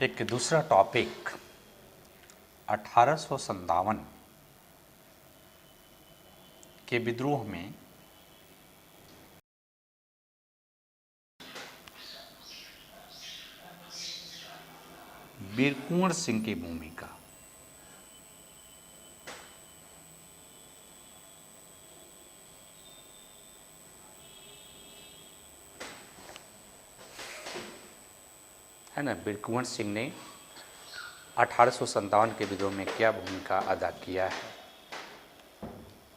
एक दूसरा टॉपिक 1857 के विद्रोह में वीर कुंवर सिंह की भूमिका। है ना, वीर कुंवर सिंह ने 1857 के विद्रोह में क्या भूमिका अदा किया है,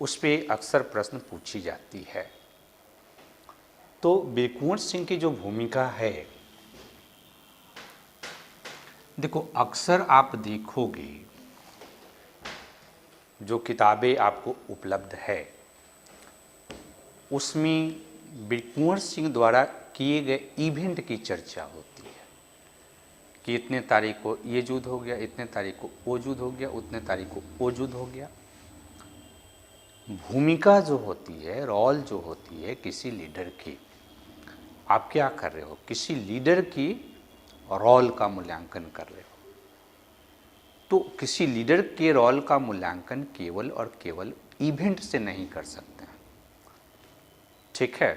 उस पर अक्सर प्रश्न पूछी जाती है। तो वीर कुंवर सिंह की जो भूमिका है, देखो अक्सर आप देखोगे जो किताबें आपको उपलब्ध है उसमें वीर कुंवर सिंह द्वारा किए गए इवेंट की चर्चा होती है कि इतने तारीख को ये युद्ध हो गया, इतने तारीख को वो युद्ध हो गया, उतने तारीख को वो युद्ध हो गया। भूमिका जो होती है, रोल जो होती है किसी लीडर की, आप क्या कर रहे हो, किसी लीडर की रोल का मूल्यांकन कर रहे हो। तो किसी लीडर के रोल का मूल्यांकन केवल और केवल इवेंट से नहीं कर सकते हैं, ठीक है।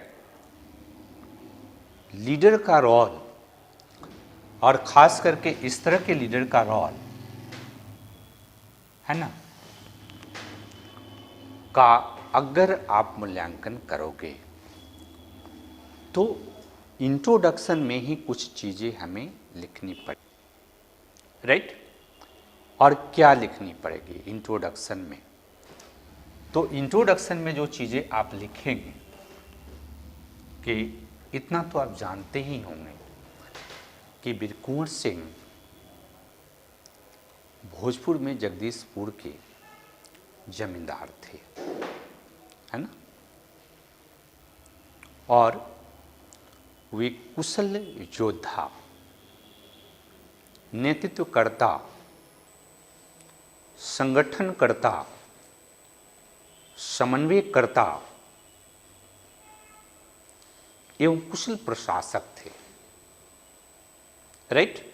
लीडर का रोल, और खास करके इस तरह के लीडर का रोल, है ना, का अगर आप मूल्यांकन करोगे तो इंट्रोडक्शन में ही कुछ चीज़ें हमें लिखनी पड़े, राइट। और क्या लिखनी पड़ेगी इंट्रोडक्शन में? तो इंट्रोडक्शन में जो चीज़ें आप लिखेंगे कि इतना तो आप जानते ही होंगे कि वीर कुंवर सिंह भोजपुर में जगदीशपुर के जमींदार थे, है ना, और वे कुशल योद्धा, नेतृत्वकर्ता, संगठनकर्ता, समन्वयकर्ता एवं कुशल प्रशासक थे, राइट।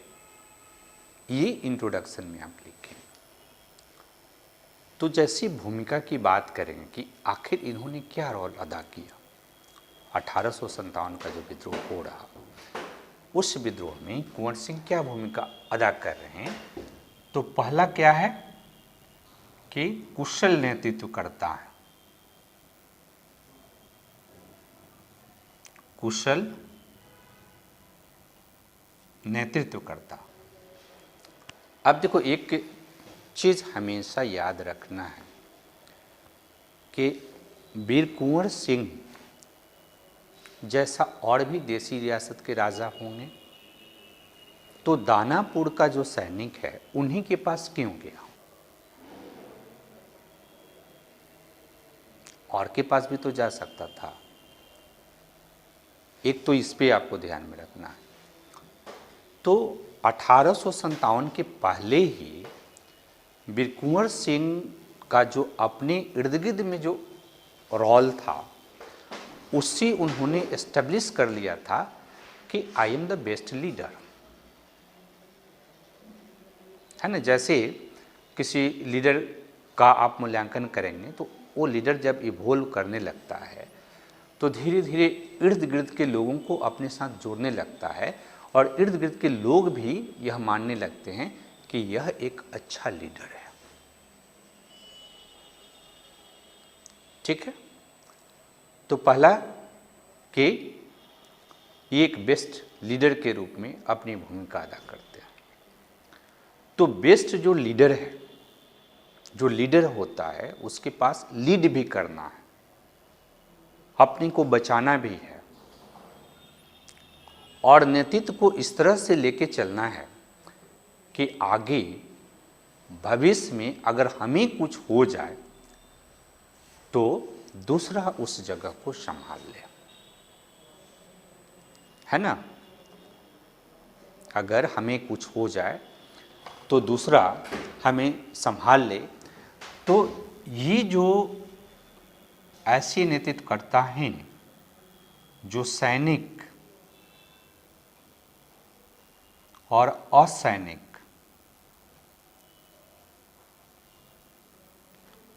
ये इंट्रोडक्शन में आप लिखें। तो जैसी भूमिका की बात करेंगे कि आखिर इन्होंने क्या रोल अदा किया, 1857 का जो विद्रोह हो रहा, उस विद्रोह में कुंवर सिंह क्या भूमिका अदा कर रहे हैं। तो पहला क्या है कि कुशल नेतृत्व करता है, कुशल नेतृत्व करता। अब देखो एक चीज हमेशा याद रखना है कि वीर कुंवर सिंह जैसा और भी देसी रियासत के राजा होंगे तो दानापुर का जो सैनिक है उन्हीं के पास क्यों गया, और के पास भी तो जा सकता था। एक तो इस पे आपको ध्यान में रखना है। तो 1857 के पहले ही वीर कुंवर सिंह का जो अपने इर्द गिर्द में जो रोल था उससे उन्होंने एस्टेब्लिश कर लिया था कि I am the best leader, है ना। जैसे किसी लीडर का आप मूल्यांकन करेंगे तो वो लीडर जब इवोल्व करने लगता है तो धीरे धीरे इर्द गिर्द के लोगों को अपने साथ जोड़ने लगता है और इर्द गिर्द के लोग भी यह मानने लगते हैं कि यह एक अच्छा लीडर है, ठीक है। तो पहला कि ये एक बेस्ट लीडर के रूप में अपनी भूमिका अदा करते हैं। तो बेस्ट जो लीडर है, जो लीडर होता है उसके पास लीड भी करना है, अपने को बचाना भी है और नेतृत्व को इस तरह से लेके चलना है कि आगे भविष्य में अगर हमें कुछ हो जाए तो दूसरा उस जगह को संभाल ले, है ना। अगर हमें कुछ हो जाए तो दूसरा हमें संभाल ले। तो ये जो ऐसे नेतृत्व करता है जो सैनिक और असैनिक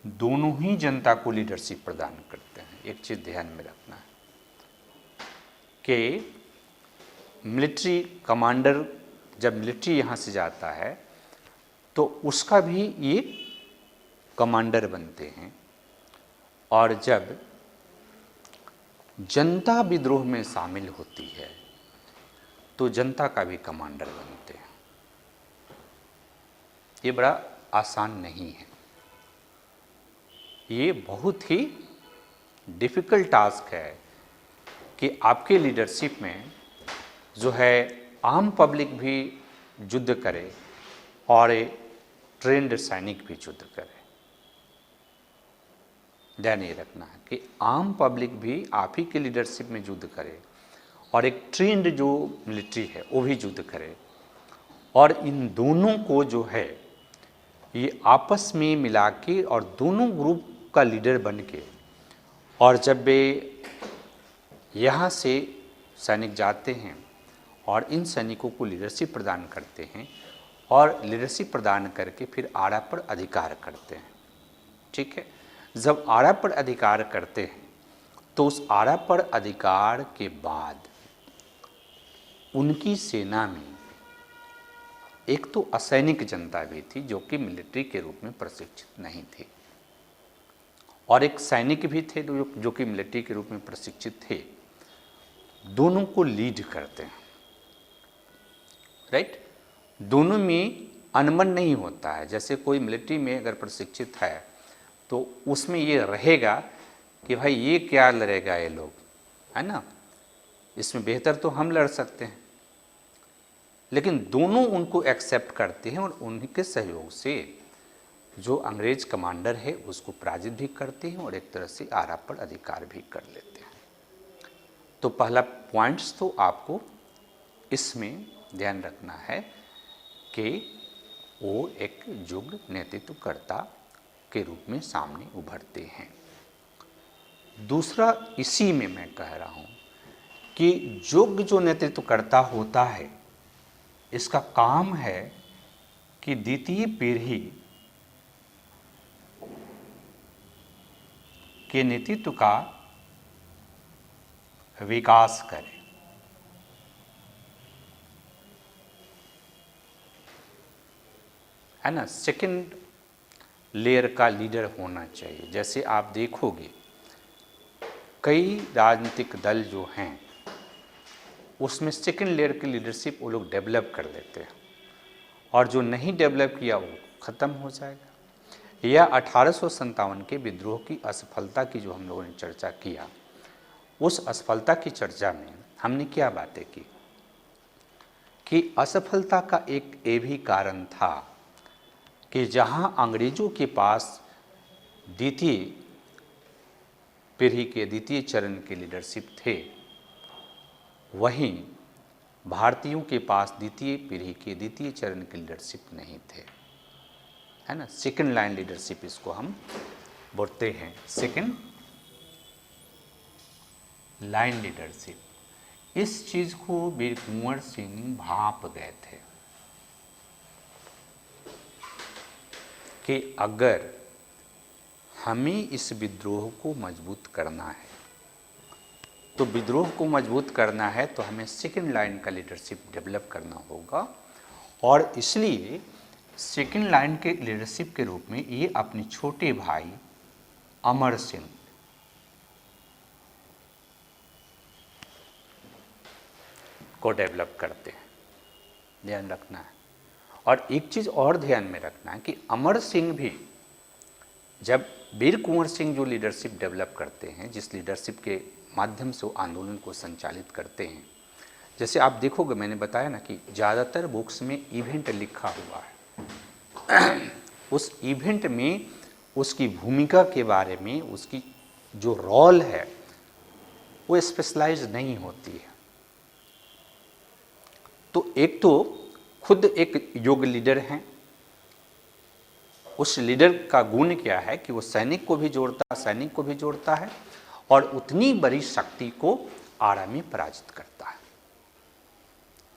दोनों ही जनता को लीडरशिप प्रदान करते हैं। एक चीज ध्यान में रखना है कि मिलिट्री कमांडर जब मिलिट्री यहाँ से जाता है तो उसका भी ये कमांडर बनते हैं, और जब जनता विद्रोह में शामिल होती है तो जनता का भी कमांडर बनते हैं। ये बड़ा आसान नहीं है, ये बहुत ही डिफ़िकल्ट टास्क है कि आपके लीडरशिप में जो है आम पब्लिक भी युद्ध करे और ट्रेंड सैनिक भी युद्ध करे। ध्यान ये रखना है कि आम पब्लिक भी आप ही के लीडरशिप में युद्ध करे और एक ट्रेंड जो मिलिट्री है वो भी युद्ध करे, और इन दोनों को जो है ये आपस में मिला के और दोनों ग्रुप का लीडर बन के, और जब वे यहाँ से सैनिक जाते हैं और इन सैनिकों को लीडरशिप प्रदान करते हैं और लीडरशिप प्रदान करके फिर आरा पर अधिकार करते हैं। ठीक है, जब आरा पर अधिकार करते हैं तो उस आरा पर अधिकार के बाद उनकी सेना में एक तो असैनिक जनता भी थी जो कि मिलिट्री के रूप में प्रशिक्षित नहीं थी, और एक सैनिक भी थे जो कि मिलिट्री के रूप में प्रशिक्षित थे। दोनों को लीड करते हैं, राइट। दोनों में अनबन नहीं होता है। जैसे कोई मिलिट्री में अगर प्रशिक्षित है तो उसमें ये रहेगा कि भाई ये क्या लड़ेगा ये लोग, है ना, इसमें बेहतर तो हम लड़ सकते हैं। लेकिन दोनों उनको एक्सेप्ट करते हैं और उनके सहयोग से जो अंग्रेज कमांडर है उसको पराजित भी करते हैं और एक तरह से आरा पर अधिकार भी कर लेते हैं। तो पहला पॉइंट्स तो आपको इसमें ध्यान रखना है कि वो एक युग नेतृत्वकर्ता के रूप में सामने उभरते हैं। दूसरा, इसी में मैं कह रहा हूँ कि युग जो नेतृत्वकर्ता होता है इसका काम है कि द्वितीय पीढ़ी के नेतृत्व का विकास करे। है ना, सेकंड लेयर का लीडर होना चाहिए। जैसे आप देखोगे कई राजनीतिक दल जो हैं उसमें सेकंड लेयर की लीडरशिप वो लोग डेवलप कर लेते हैं, और जो नहीं डेवलप किया वो ख़त्म हो जाएगा। या 1857 के विद्रोह की असफलता की जो हम लोगों ने चर्चा किया, उस असफलता की चर्चा में हमने क्या बातें की कि असफलता का एक ये भी कारण था कि जहां अंग्रेज़ों के पास द्वितीय पीढ़ी के द्वितीय चरण के लीडरशिप थे, वहीं भारतीयों के पास द्वितीय पीढ़ी के द्वितीय चरण के लीडरशिप नहीं थे। है ना, सेकंड लाइन लीडरशिप इसको हम बोलते हैं, सेकंड लाइन लीडरशिप। इस चीज़ को वीर कुंवर सिंह भाप गए थे कि अगर हमें इस विद्रोह को मजबूत करना है, तो विद्रोह को मजबूत करना है तो हमें सेकंड लाइन का लीडरशिप डेवलप करना होगा, और इसलिए सेकंड लाइन के लीडरशिप के रूप में ये अपने छोटे भाई अमर सिंह को डेवलप करते हैं। ध्यान रखना है। और एक चीज़ और ध्यान में रखना है कि अमर सिंह भी, जब वीर कुंवर सिंह जो लीडरशिप डेवलप करते हैं, जिस लीडरशिप के माध्यम से वो आंदोलन को संचालित करते हैं, जैसे आप देखोगे मैंने बताया ना कि ज़्यादातर बुक्स में इवेंट लिखा हुआ है। उस इवेंट में उसकी भूमिका के बारे में, उसकी जो रोल है वो स्पेशलाइज नहीं होती है। तो एक तो खुद एक योग्य लीडर हैं, उस लीडर का गुण क्या है कि वो सैनिक को भी जोड़ता है और उतनी बड़ी शक्ति को आरा में पराजित करता है।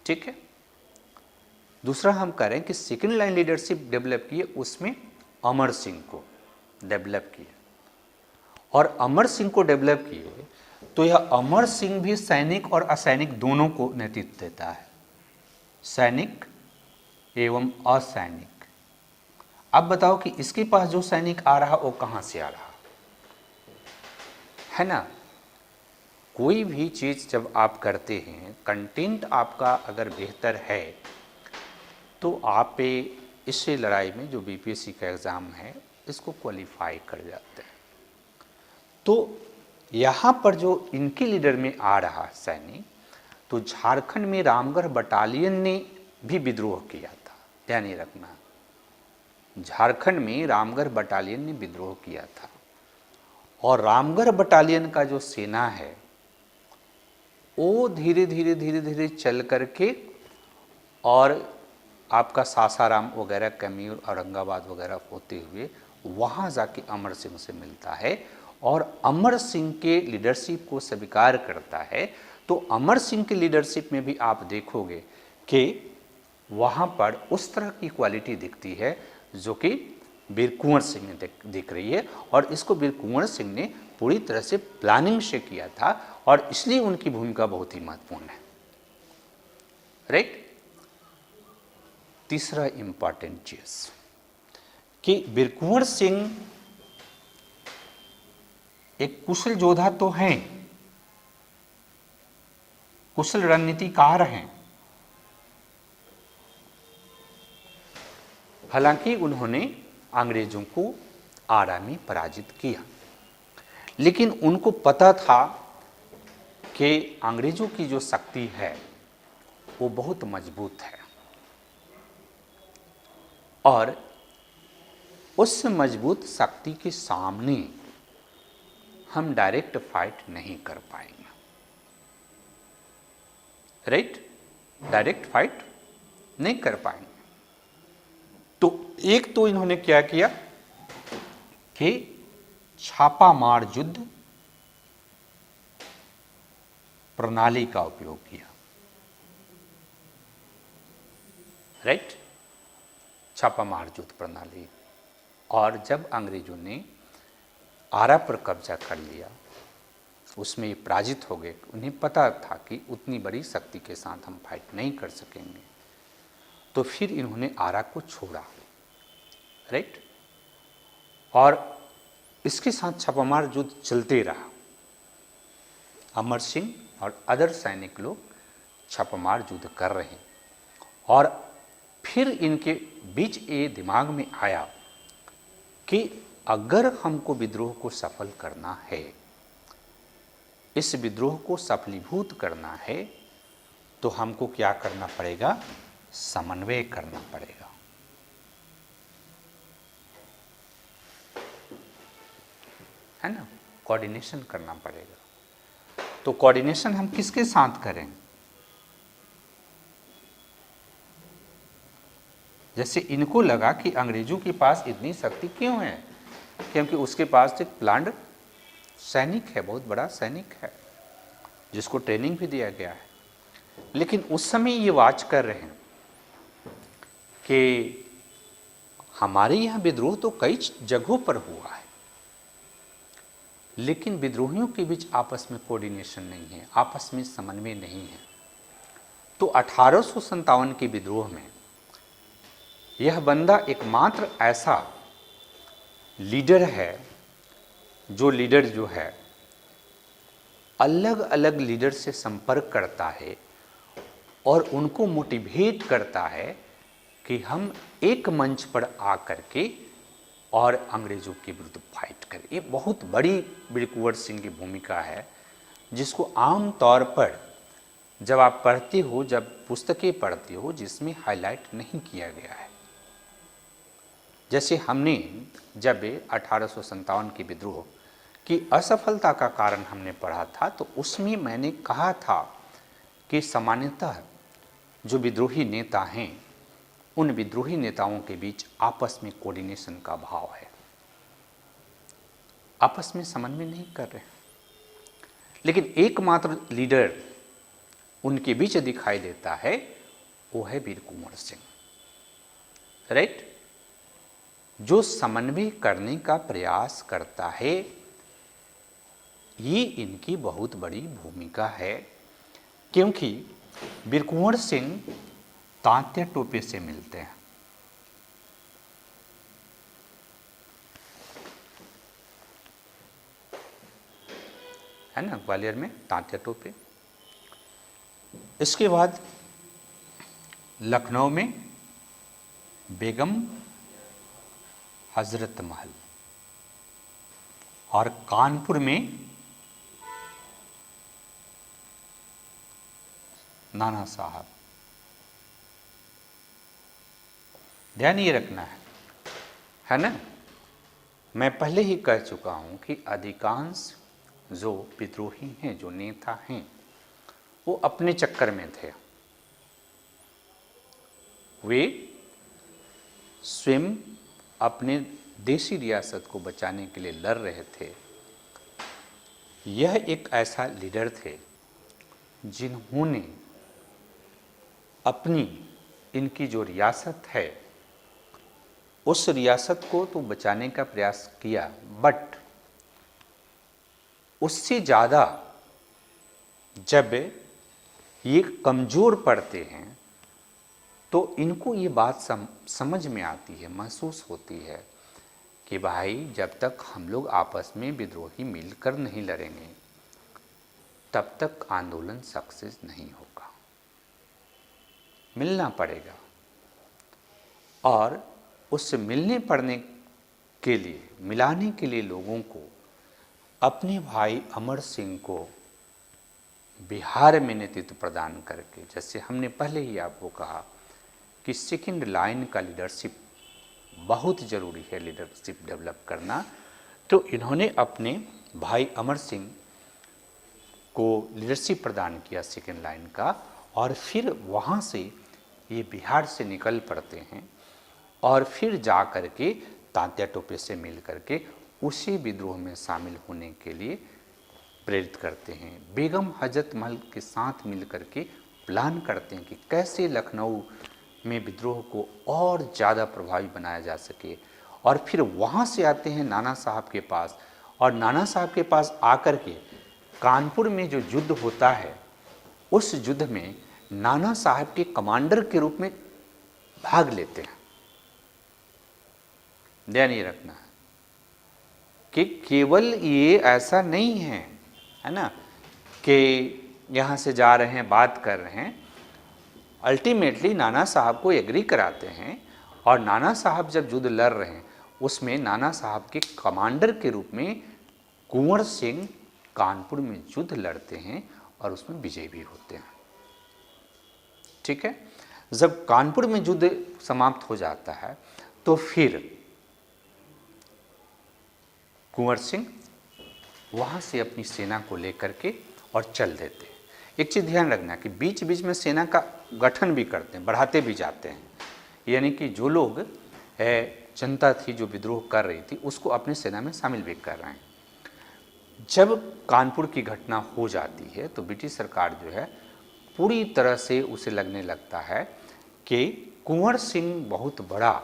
ठीक है, दूसरा हम कह रहे हैं कि सेकेंड लाइन लीडरशिप डेवलप किए, उसमें अमर सिंह को डेवलप किए, और अमर सिंह को डेवलप किए तो यह अमर सिंह भी सैनिक और असैनिक दोनों को नेतृत्व देता है, सैनिक एवं असैनिक। अब बताओ कि इसके पास जो सैनिक आ रहा वो कहाँ से आ रहा है ना। कोई भी चीज़ जब आप करते हैं, कंटेंट आपका अगर बेहतर है तो आप इससे लड़ाई में जो बीपीएससी का एग्ज़ाम है इसको क्वालिफाई कर जाते हैं। तो यहाँ पर जो इनके लीडर में आ रहा सैनिक, तो झारखंड में रामगढ़ बटालियन ने भी विद्रोह किया था, ध्यान ही रखना। झारखंड में रामगढ़ बटालियन ने विद्रोह किया था, और रामगढ़ बटालियन का जो सेना है वो धीरे धीरे चल करके और आपका सासाराम वगैरह, कैमूर, औरंगाबाद वगैरह होते हुए वहाँ जाके अमर सिंह से मिलता है और अमर सिंह के लीडरशिप को स्वीकार करता है। तो अमर सिंह की लीडरशिप में भी आप देखोगे कि वहाँ पर उस तरह की क्वालिटी दिखती है जो कि वीर कुंवर सिंह में दिख रही है, और इसको वीर कुंवर सिंह ने पूरी तरह से प्लानिंग से किया था, और इसलिए उनकी भूमिका बहुत ही महत्वपूर्ण है। राइट। तीसरा इंपॉर्टेंट चीज कि वीर कुंवर सिंह एक कुशल योद्धा तो हैं, कुशल रणनीतिकार हैं, हालांकि उन्होंने अंग्रेजों को आरा में पराजित किया, लेकिन उनको पता था कि अंग्रेजों की जो शक्ति है वो बहुत मजबूत है, और उस मजबूत शक्ति के सामने हम डायरेक्ट फाइट नहीं कर पाएंगे। राइट, डायरेक्ट फाइट नहीं कर पाएंगे। तो एक तो इन्होंने क्या किया कि छापामार युद्ध प्रणाली का उपयोग किया। राइट, छापामार युद्ध प्रणाली। और जब अंग्रेजों ने आरा पर कब्जा कर लिया, उसमें ये पराजित हो गए, उन्हें पता था कि उतनी बड़ी शक्ति के साथ हम फाइट नहीं कर सकेंगे, तो फिर इन्होंने आरा को छोड़ा। राइट, और इसके साथ छापामार युद्ध चलते रहा। अमर सिंह और अदर सैनिक लोग छापामार युद्ध कर रहे हैं, और फिर इनके बीच ये दिमाग में आया कि अगर हमको विद्रोह को सफल करना है, इस विद्रोह को सफलीभूत करना है, तो हमको क्या करना पड़ेगा? समन्वय करना पड़ेगा। है ना, कोऑर्डिनेशन करना पड़ेगा। तो कोऑर्डिनेशन हम किसके साथ करें? जैसे इनको लगा कि अंग्रेजों के पास इतनी शक्ति क्यों है, क्योंकि उसके पास एक प्लान्ड सैनिक है, बहुत बड़ा सैनिक है, जिसको ट्रेनिंग भी दिया गया है। लेकिन उस समय ये वाच कर रहे हैं कि हमारे यहाँ विद्रोह तो कई जगहों पर हुआ है, लेकिन विद्रोहियों के बीच आपस में कोऑर्डिनेशन नहीं है, आपस में समन्वय नहीं है। तो 1857 के विद्रोह में यह बंदा एकमात्र ऐसा लीडर है, जो लीडर जो है अलग अलग लीडर से संपर्क करता है और उनको मोटिवेट करता है कि हम एक मंच पर आकर के और अंग्रेजों के विरुद्ध फाइट करें। ये बहुत बड़ी वीर कुंवर सिंह की भूमिका है, जिसको आम तौर पर जब आप पढ़ते हो, जब पुस्तकें पढ़ते हो, जिसमें हाईलाइट नहीं किया गया है। जैसे हमने जब 1857 के विद्रोह की असफलता का कारण हमने पढ़ा था, तो उसमें मैंने कहा था कि सामान्यतः जो विद्रोही नेता हैं, उन विद्रोही नेताओं के बीच आपस में कोऑर्डिनेशन का अभाव है, आपस में समन्वय नहीं कर रहे। लेकिन एकमात्र लीडर उनके बीच दिखाई देता है, वो है वीर कुंवर सिंह। राइट, जो समन्वय करने का प्रयास करता है, ये इनकी बहुत बड़ी भूमिका है। क्योंकि वीर कुंवर सिंह तात्या टोपे से मिलते हैं, है ना, ग्वालियर में तात्या टोपे। इसके बाद लखनऊ में बेगम हजरत महल और कानपुर में नाना साहब। ध्यान ये रखना है ना। मैं पहले ही कह चुका हूं कि अधिकांश जो विद्रोही हैं, जो नेता हैं, वो अपने चक्कर में थे। वे स्वयं अपने देशी रियासत को बचाने के लिए लड़ रहे थे। यह एक ऐसा लीडर थे जिन्होंने अपनी, इनकी जो रियासत है, उस रियासत को तो बचाने का प्रयास किया, बट उससे ज़्यादा जब ये कमज़ोर पड़ते हैं तो इनको ये बात समझ में आती है, महसूस होती है कि भाई जब तक हम लोग आपस में विद्रोही मिलकर नहीं लड़ेंगे तब तक आंदोलन सक्सेस नहीं होगा, मिलना पड़ेगा। और उससे मिलने पड़ने के लिए, मिलाने के लिए लोगों को अपने भाई अमर सिंह को बिहार में नेतृत्व प्रदान करके, जैसे हमने पहले ही आपको कहा कि सेकेंड लाइन का लीडरशिप बहुत ज़रूरी है, लीडरशिप डेवलप करना। तो इन्होंने अपने भाई अमर सिंह को लीडरशिप प्रदान किया सेकेंड लाइन का, और फिर वहाँ से ये बिहार से निकल पड़ते हैं और फिर जा कर के तात्या टोपे से मिल करके उसी विद्रोह में शामिल होने के लिए प्रेरित करते हैं। बेगम हजरत महल के साथ मिल करके प्लान करते हैं कि कैसे लखनऊ में विद्रोह को और ज़्यादा प्रभावी बनाया जा सके। और फिर वहाँ से आते हैं नाना साहब के पास, और नाना साहब के पास आकर के कानपुर में जो युद्ध होता है, उस युद्ध में नाना साहब के कमांडर के रूप में भाग लेते हैं। ध्यान ये रखना है कि केवल ये ऐसा नहीं है ना, कि यहाँ से जा रहे हैं, बात कर रहे हैं। अल्टीमेटली नाना साहब को एग्री कराते हैं, और नाना साहब जब युद्ध लड़ रहे हैं उसमें नाना साहब के कमांडर के रूप में कुंवर सिंह कानपुर में युद्ध लड़ते हैं और उसमें विजयी भी होते हैं। ठीक है, जब कानपुर में युद्ध समाप्त हो जाता है तो फिर कुंवर सिंह वहाँ से अपनी सेना को लेकर के और चल देते हैं। एक चीज़ ध्यान रखना कि बीच बीच में सेना का गठन भी करते हैं, बढ़ाते भी जाते हैं। यानी कि जो लोग जनता थी जो विद्रोह कर रही थी उसको अपनी सेना में शामिल भी कर रहे हैं। जब कानपुर की घटना हो जाती है तो ब्रिटिश सरकार जो है पूरी तरह से उसे लगने लगता है कि कुंवर सिंह बहुत बड़ा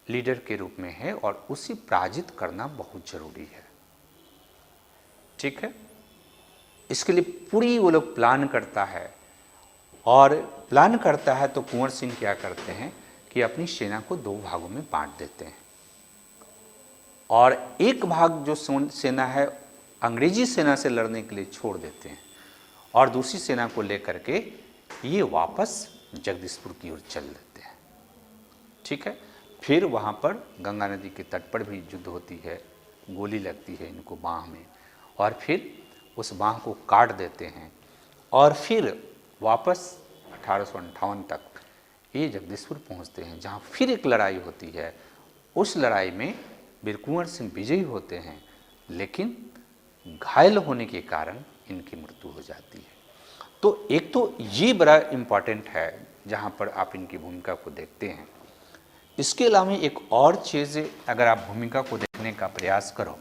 लीडर के रूप में है और उसे पराजित करना बहुत ज़रूरी है। ठीक है, इसके लिए पूरी वो लोग प्लान करता है, और प्लान करता है तो कुंवर सिंह क्या करते हैं कि अपनी सेना को दो भागों में बांट देते हैं, और एक भाग जो सेना है अंग्रेजी सेना से लड़ने के लिए छोड़ देते हैं, और दूसरी सेना को लेकर के ये वापस जगदीशपुर की ओर चल देते हैं। ठीक है, फिर वहाँ पर गंगा नदी के तट पर भी युद्ध होती है, गोली लगती है इनको बाँह में, और फिर उस बाँह को काट देते हैं, और फिर वापस 1858 तक ये जगदीशपुर पहुँचते हैं, जहाँ फिर एक लड़ाई होती है। उस लड़ाई में वीर कुंवर सिंह विजयी होते हैं, लेकिन घायल होने के कारण इनकी मृत्यु हो जाती है। तो एक तो ये बड़ा इम्पॉर्टेंट है जहाँ पर आप इनकी भूमिका को देखते हैं। इसके अलावा एक और चीज़, अगर आप भूमिका को देखने का प्रयास करो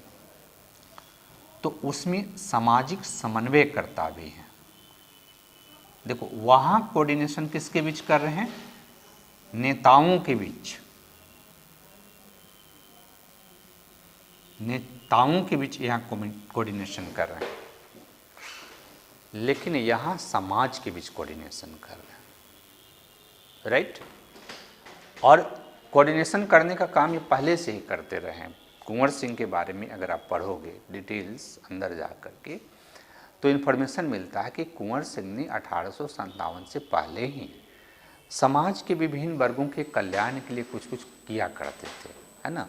तो उसमें सामाजिक समन्वयकर्ता भी हैं। देखो वहाँ कोऑर्डिनेशन किसके बीच कर रहे हैं? नेताओं के बीच यहाँ कोऑर्डिनेशन कर रहे हैं, लेकिन यहाँ समाज के बीच कोऑर्डिनेशन कर रहे हैं, राइट। और कोऑर्डिनेशन करने का काम ये पहले से ही करते रहे हैं। कुंवर सिंह के बारे में अगर आप पढ़ोगे डिटेल्स अंदर जा कर के, तो इन्फॉर्मेशन मिलता है कि कुंवर सिंह ने 1857 से पहले ही समाज के विभिन्न वर्गों के कल्याण के लिए कुछ कुछ किया करते थे, है ना।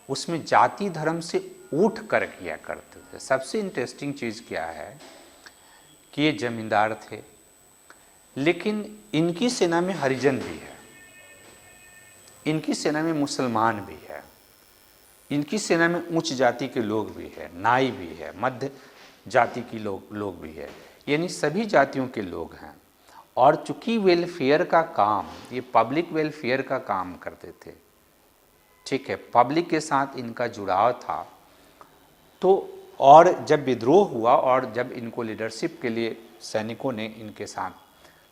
उसमें जाति धर्म से उठ कर किया करते थे। सबसे इंटरेस्टिंग चीज़ क्या है कि ये जमींदार थे, लेकिन इनकी सेना में हरिजन भी है, इनकी सेना में मुसलमान भी है, इनकी सेना में उच्च जाति के लोग भी है, नाई भी है, मध्य जाति की लोग भी है, यानी सभी जातियों के लोग हैं। और चूंकि वेलफेयर का काम, ये पब्लिक वेलफेयर का काम करते थे, ठीक है, पब्लिक के साथ इनका जुड़ाव था। तो और जब विद्रोह हुआ और जब इनको लीडरशिप के लिए सैनिकों ने इनके साथ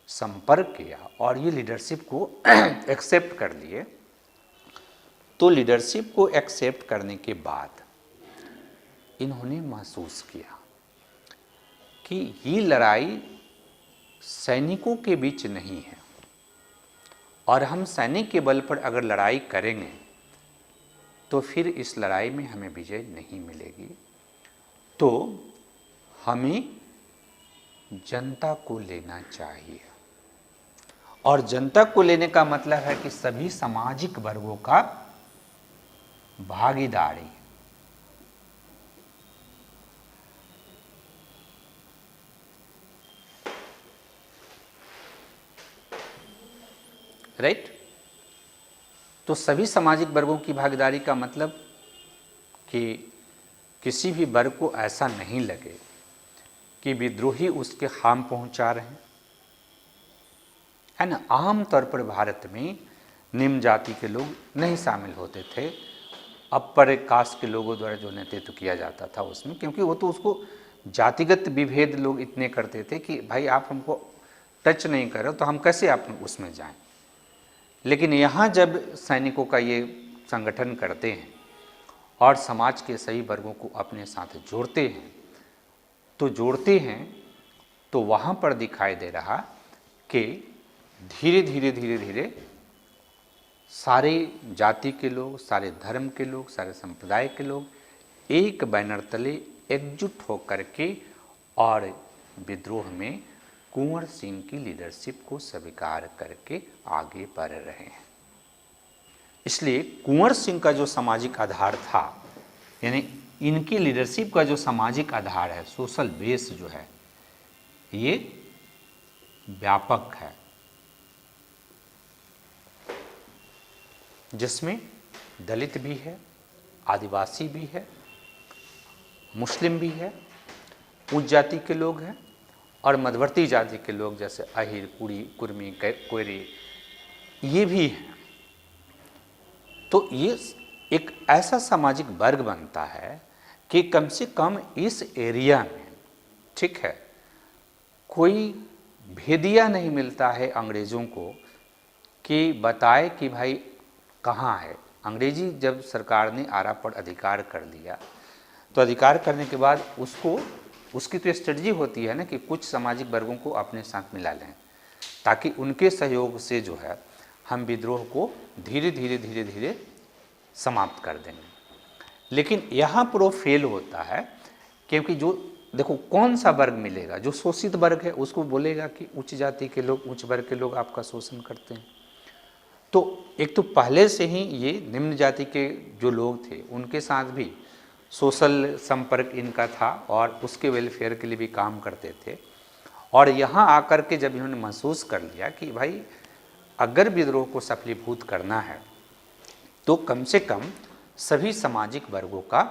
संपर्क किया और ये लीडरशिप को एक्सेप्ट कर लिए, तो लीडरशिप को एक्सेप्ट करने के बाद इन्होंने महसूस किया कि ये लड़ाई सैनिकों के बीच नहीं है, और हम सैनिक के बल पर अगर लड़ाई करेंगे तो फिर इस लड़ाई में हमें विजय नहीं मिलेगी। तो हमें जनता को लेना चाहिए, और जनता को लेने का मतलब है कि सभी सामाजिक वर्गों का भागीदारी। राइट। तो सभी सामाजिक वर्गों की भागीदारी का मतलब कि किसी भी वर्ग को ऐसा नहीं लगे कि विद्रोही उसके हार्म पहुंचा रहे हैं, है ना। आमतौर पर भारत में निम्न जाति के लोग नहीं शामिल होते थे, अपर कास्ट के लोगों द्वारा जो नेतृत्व किया जाता था उसमें, क्योंकि वो तो उसको जातिगत विभेद लोग इतने करते थे कि भाई आप हमको टच नहीं करो तो हम कैसे आप उसमें जाएं। लेकिन यहाँ जब सैनिकों का ये संगठन करते हैं और समाज के सही वर्गों को अपने साथ जोड़ते हैं तो वहाँ पर दिखाई दे रहा कि धीरे धीरे सारे जाति के लोग, सारे धर्म के लोग, सारे संप्रदाय के लोग एक बैनर तले एकजुट होकर के और विद्रोह में कुंवर सिंह की लीडरशिप को स्वीकार करके आगे बढ़ रहे हैं। इसलिए कुंवर सिंह का जो सामाजिक आधार था, यानी इनकी लीडरशिप का जो सामाजिक आधार है, सोशल बेस जो है, ये व्यापक है, जिसमें दलित भी है, आदिवासी भी है, मुस्लिम भी है, उच्च जाति के लोग हैं और मध्यवर्ती जाति के लोग जैसे अहिर, कुर्मी, कोयरी, ये भी हैं। तो ये एक ऐसा सामाजिक वर्ग बनता है कि कम से कम इस एरिया में, ठीक है, कोई भेदिया नहीं मिलता है अंग्रेज़ों को कि बताए कि भाई कहाँ है। अंग्रेजी जब सरकार ने आरा पर अधिकार कर लिया, तो अधिकार करने के बाद उसकी तो स्ट्रेटजी होती है ना कि कुछ सामाजिक वर्गों को अपने साथ मिला लें, ताकि उनके सहयोग से जो है हम विद्रोह को धीरे धीरे समाप्त कर देंगे। लेकिन यहाँ पर वो फेल होता है, क्योंकि जो देखो कौन सा वर्ग मिलेगा, जो शोषित वर्ग है उसको बोलेगा कि उच्च जाति के लोग, उच्च वर्ग के लोग आपका शोषण करते हैं। तो एक तो पहले से ही ये निम्न जाति के जो लोग थे उनके साथ भी सोशल संपर्क इनका था और उसके वेलफेयर के लिए भी काम करते थे। और यहाँ आकर के जब इन्होंने महसूस कर लिया कि भाई अगर विद्रोह को सफलीभूत करना है तो कम से कम सभी सामाजिक वर्गों का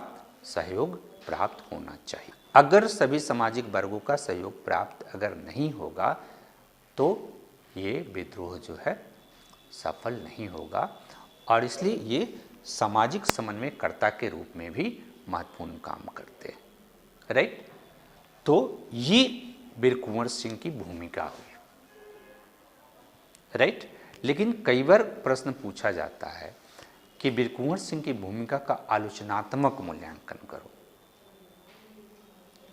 सहयोग प्राप्त होना चाहिए। अगर सभी सामाजिक वर्गों का सहयोग प्राप्त अगर नहीं होगा तो ये विद्रोह जो है सफल नहीं होगा, और इसलिए ये सामाजिक समन्वयकर्ता के रूप में भी महत्वपूर्ण काम करते हैं। राइट। तो ये वीर कुंवर सिंह की भूमिका हुई। राइट। लेकिन कई बार प्रश्न पूछा जाता है कि वीर कुंवर सिंह की भूमिका का आलोचनात्मक मूल्यांकन करो,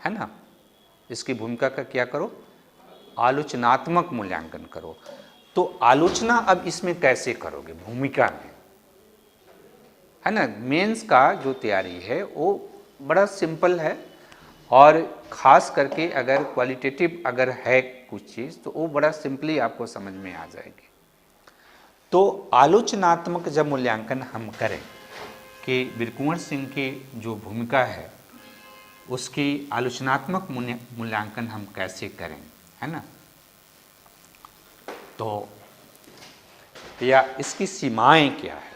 है ना। इसकी भूमिका का क्या करो, आलोचनात्मक मूल्यांकन करो। तो आलोचना अब इसमें कैसे करोगे, भूमिका में, है ना। मेंस का जो तैयारी है वो बड़ा सिंपल है, और ख़ास करके अगर क्वालिटेटिव अगर है कुछ चीज़ तो वो बड़ा सिंपली आपको समझ में आ जाएगी। तो आलोचनात्मक जब मूल्यांकन हम करें कि वीर कुंवर सिंह की जो भूमिका है उसकी आलोचनात्मक मूल्यांकन हम कैसे करें, है ना। तो या इसकी सीमाएं क्या है,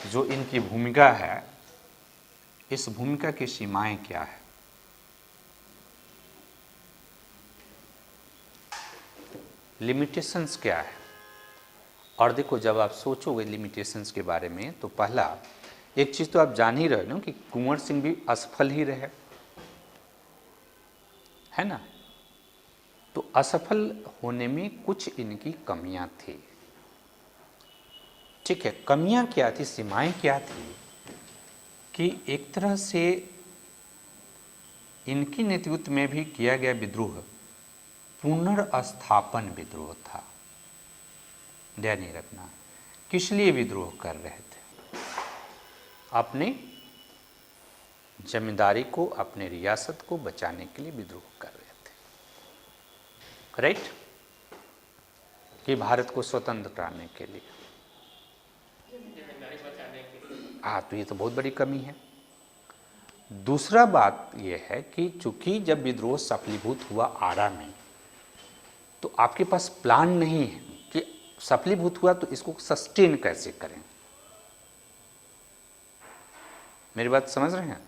जो इनकी भूमिका है इस भूमिका की सीमाएं क्या है। लिमिटेशंस क्या है। और देखो जब आप सोचोगे लिमिटेशंस के बारे में तो पहला एक चीज़ तो आप जान ही रहे हो कि कुंवर सिंह भी असफल ही रहे, है ना। तो असफल होने में कुछ इनकी कमियां थी, ठीक है। कमियां क्या थी, सीमाएं क्या थी, कि एक तरह से इनकी नेतृत्व में भी किया गया विद्रोह पुनर्स्थापन विद्रोह था। ध्यान नहीं रखना, किस लिए विद्रोह कर रहे थे, अपने जमींदारी को, अपने रियासत को बचाने के लिए विद्रोह कर रहे थे, करेक्ट, कि भारत को स्वतंत्र कराने के लिए। हाँ, तो ये तो बहुत बड़ी कमी है। दूसरा बात यह है कि चूंकि जब विद्रोह सफलीभूत हुआ आरा में, तो आपके पास प्लान नहीं है कि सफलीभूत हुआ तो इसको सस्टेन कैसे करें। मेरी बात समझ रहे हैं,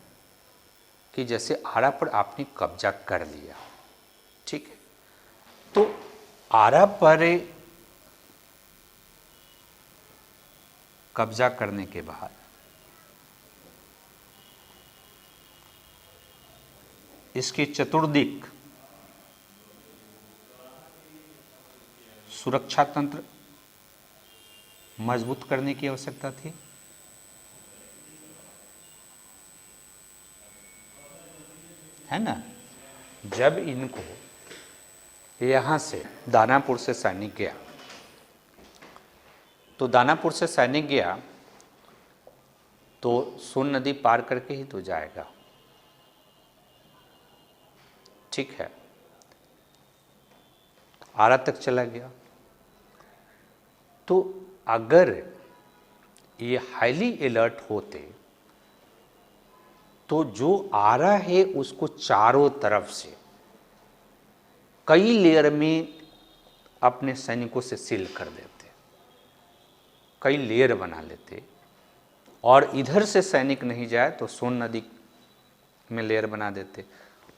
कि जैसे आरा पर आपने कब्जा कर लिया, ठीक है, तो आरा पर कब्जा करने के बाद इसके चतुर्दिक सुरक्षा तंत्र मजबूत करने की आवश्यकता थी, है ना। जब इनको यहां से दानापुर से सैनिक गया, तो दानापुर से सैनिक गया तो सोन नदी पार करके ही तो जाएगा, ठीक है। आरा तक चला गया, तो अगर ये हाईली अलर्ट होते तो जो आरा है उसको चारों तरफ से कई लेयर में अपने सैनिकों से सील कर देते, कई लेयर बना लेते, और इधर से सैनिक नहीं जाए तो सोन नदी में लेयर बना देते,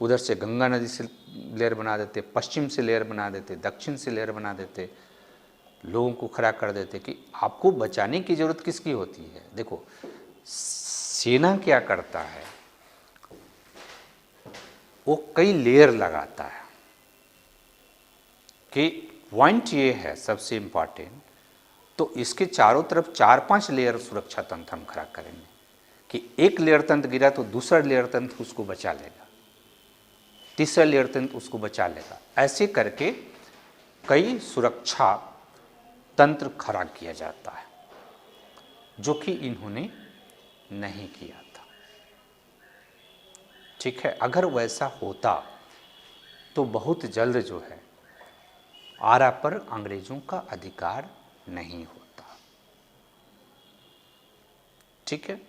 उधर से गंगा नदी से लेयर बना देते, पश्चिम से लेयर बना देते, दक्षिण से लेयर बना देते, लोगों को खड़ा कर देते कि आपको बचाने की ज़रूरत किसकी होती है। देखो सेना क्या करता है, वो कई लेयर लगाता है, कि पॉइंट ये है सबसे इम्पॉर्टेंट, तो इसके चारों तरफ 4-5 लेयर सुरक्षा तंत्र हम खड़ा करेंगे, कि एक लेयर तंत्र गिरा तो दूसरा लेयर तंत्र उसको बचा लेगा, तीसरा लेयर तंत्र उसको बचा लेगा, ऐसे करके कई सुरक्षा तंत्र खड़ा किया जाता है, जो कि इन्होंने नहीं किया था, ठीक है। अगर वैसा होता तो बहुत जल्द जो है आरा पर अंग्रेजों का अधिकार नहीं होता, ठीक है।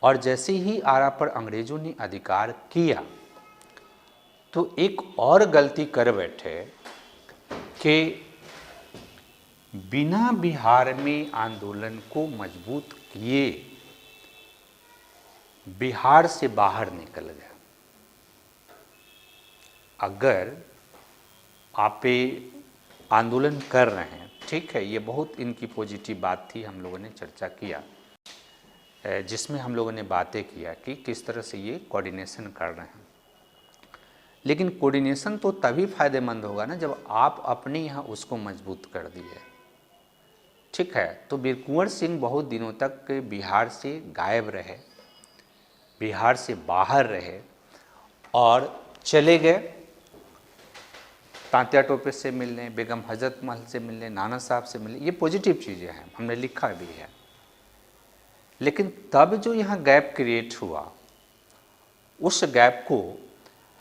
और जैसे ही आरा पर अंग्रेजों ने अधिकार किया तो एक और गलती कर बैठे कि बिना बिहार में आंदोलन को मजबूत किए बिहार से बाहर निकल गए। अगर आप आंदोलन कर रहे हैं, ठीक है, ये बहुत इनकी पॉजिटिव बात थी, हम लोगों ने चर्चा किया, जिसमें हम लोगों ने बातें किया कि किस तरह से ये कोऑर्डिनेशन कर रहे हैं। लेकिन कोऑर्डिनेशन तो तभी फायदेमंद होगा ना जब आप अपने यहाँ उसको मजबूत कर दिए, ठीक है, तो वीर कुंवर सिंह बहुत दिनों तक बिहार से गायब रहे, बिहार से बाहर रहे और चले गए तांत्या टोपे से मिलने, बेगम हजरत महल से मिलने, नाना साहब से मिलने। ये पॉजिटिव चीज़ें हैं, हमने लिखा भी है। लेकिन तब जो यहाँ गैप क्रिएट हुआ, उस गैप को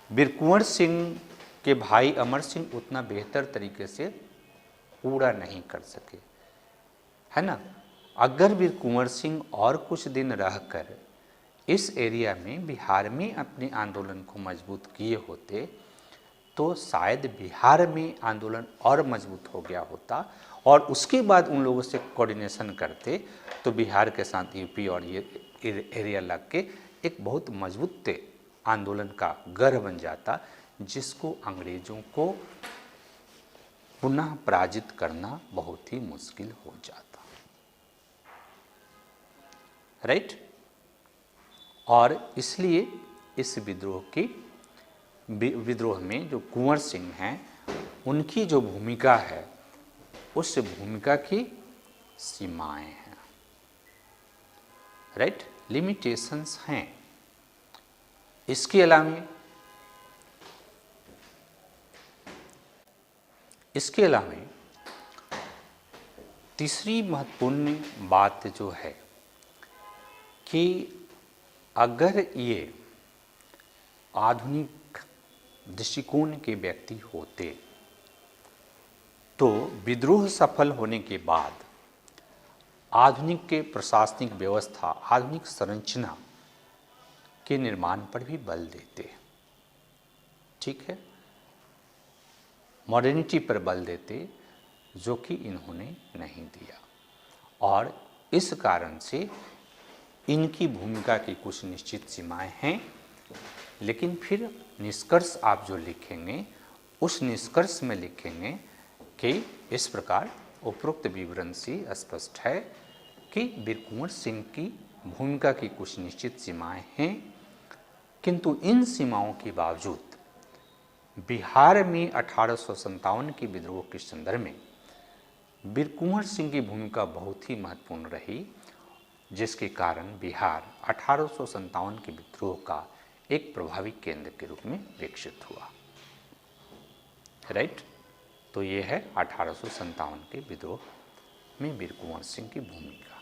वीर कुंवर सिंह के भाई अमर सिंह उतना बेहतर तरीके से पूरा नहीं कर सके, है ना। अगर वीर कुंवर सिंह और कुछ दिन रहकर इस एरिया में, बिहार में अपने आंदोलन को मजबूत किए होते तो शायद बिहार में आंदोलन और मजबूत हो गया होता, और उसके बाद उन लोगों से कोऑर्डिनेशन करते तो बिहार के साथ यूपी और ये एरिया लग के एक बहुत मजबूत आंदोलन का गढ़ बन जाता, जिसको अंग्रेज़ों को पुनः पराजित करना बहुत ही मुश्किल हो जाता। राइट। और इसलिए इस विद्रोह में जो कुंवर सिंह हैं, उनकी जो भूमिका है, उस भूमिका की सीमाएं हैं, राइट, लिमिटेशंस हैं। इसके अलावा तीसरी महत्वपूर्ण बात जो है कि अगर ये आधुनिक दृष्टिकोण के व्यक्ति होते तो विद्रोह सफल होने के बाद आधुनिक के प्रशासनिक व्यवस्था, आधुनिक संरचना के निर्माण पर भी बल देते, ठीक है, मॉडर्निटी पर बल देते, जो कि इन्होंने नहीं दिया। और इस कारण से इनकी भूमिका की कुछ निश्चित सीमाएं हैं, लेकिन फिर निष्कर्ष आप जो लिखेंगे उस निष्कर्ष में लिखेंगे कि इस प्रकार उपरोक्त विवरण से स्पष्ट है कि वीर कुंवर सिंह की भूमिका की कुछ निश्चित सीमाएं हैं, किंतु इन सीमाओं के बावजूद बिहार में 1857 के विद्रोह के संदर्भ में वीर कुंवर सिंह की भूमिका बहुत ही महत्वपूर्ण रही, जिसके कारण बिहार 1857 के विद्रोह का एक प्रभावी केंद्र के रूप में विकसित हुआ। राइट। तो ये है 1857 के विद्रोह में वीर कुंवर सिंह की भूमिका।